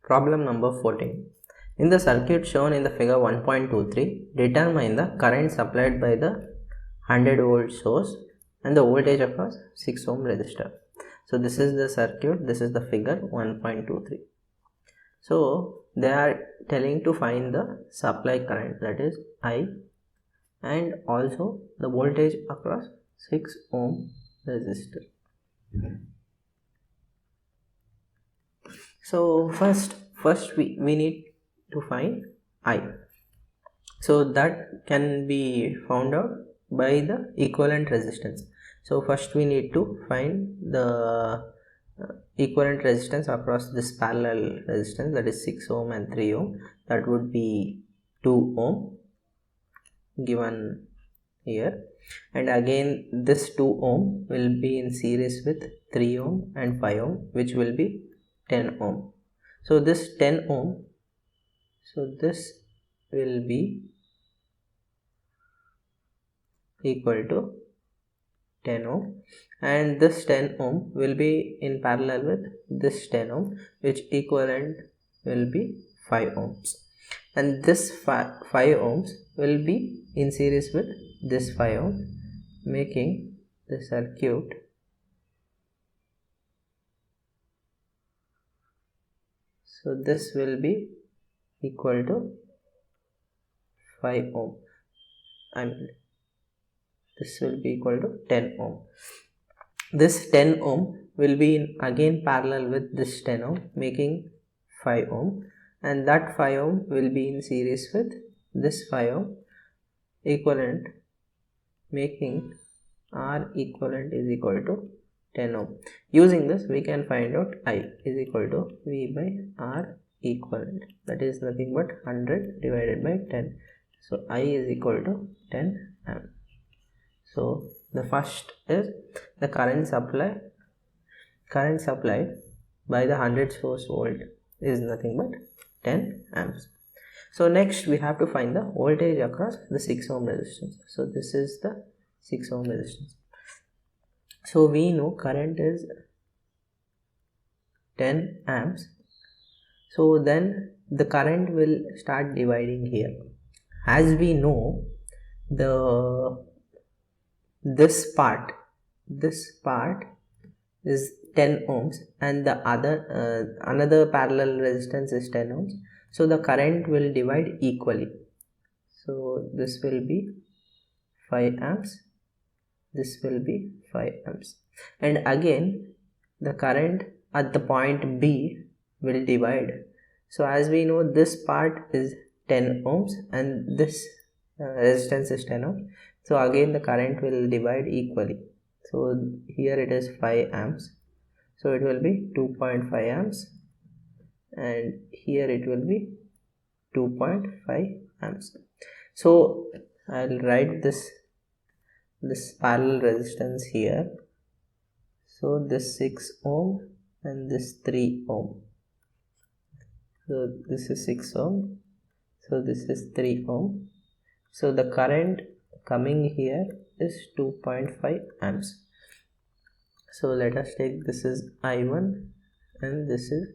Problem number 14. In the circuit shown in the figure 1.23, determine the current supplied by the 100 volt source and the voltage across 6 ohm resistor. So this is the circuit, this is the figure 1.23. So they are telling to find the supply current, that is I, and also the voltage across 6 ohm resistor. So first we need to find I. So that can be found out by the equivalent resistance. So first we need to find the equivalent resistance across this parallel resistance, that is 6 ohm and 3 ohm. That would be 2 ohm given here, and again this 2 ohm will be in series with 3 ohm and 5 ohm, which will be 10 ohm. So this 10 ohm, so this will be equal to 10 ohm, and this 10 ohm will be in parallel with this 10 ohm, which equivalent will be 5 ohms, and this 5 ohms will be in series with this 5 ohm, making the circuit so this will be equal to 5 ohm. This will be equal to 10 ohm. This 10 ohm will be in again parallel with this 10 ohm, making 5 ohm, and that 5 ohm will be in series with this 5 ohm equivalent, making R equivalent is equal to 10 ohm. Using this we can find out I is equal to V by R equivalent, that is nothing but 100 divided by 10. So I is equal to 10 amp. So the first is the current supplied by the 100 source volt is nothing but 10 amps. So next we have to find the voltage across the 6 ohm resistance. So this is the 6 ohm resistance. So we know current is 10 amps. So then the current will start dividing here. As we know, this part is 10 ohms, and the another parallel resistance is 10 ohms. So the current will divide equally. So this will be 5 amps, this will be 5 amps, and again the current at the point B will divide. So as we know, this part is 10 ohms and this resistance is 10 ohms. So again the current will divide equally. So here it is 5 amps, so it will be 2.5 amps, and here it will be 2.5 amps. So I'll write this parallel resistance here. So this 6 ohm and this 3 ohm. So this is 6 ohm, so this is 3 ohm. So the current coming here is 2.5 amps. So let us take, this is I1 and this is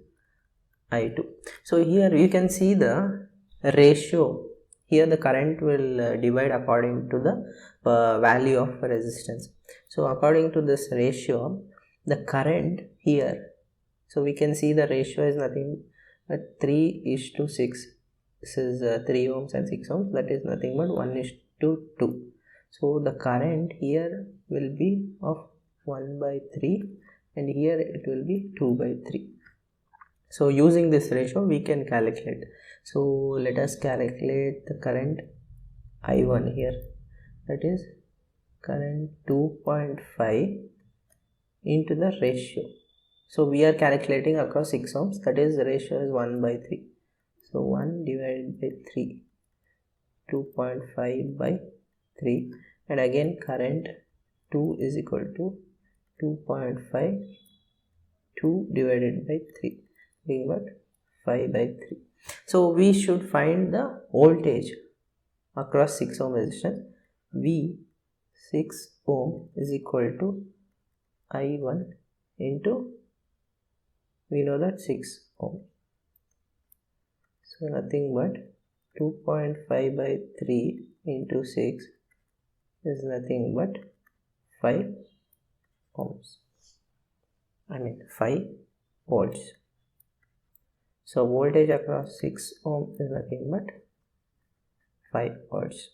I2. So here you can see the ratio. Here the current will divide according to the value of resistance. So according to this ratio, the current here, so we can see the ratio is nothing but 3:6. This is 3 ohms and 6 ohms, that is nothing but 1:2. So the current here will be of 1/3, and here it will be 2/3. So using this ratio we can calculate. So let us calculate the current I1 here, that is current 2.5 into the ratio. So we are calculating across 6 ohms, that is the ratio is 1/3. So 1 divided by 3, 2.5 by 3, and again current 2 is equal to 2.5, 2 divided by 3, being what, 5/3. So we should find the voltage across 6 ohm resistance. V 6 ohm is equal to I1 into, we know that 6 ohm. So nothing but 2.5 by 3 into 6 is nothing but 5 ohms. 5 volts. So voltage across 6 ohm is nothing but 5 volts.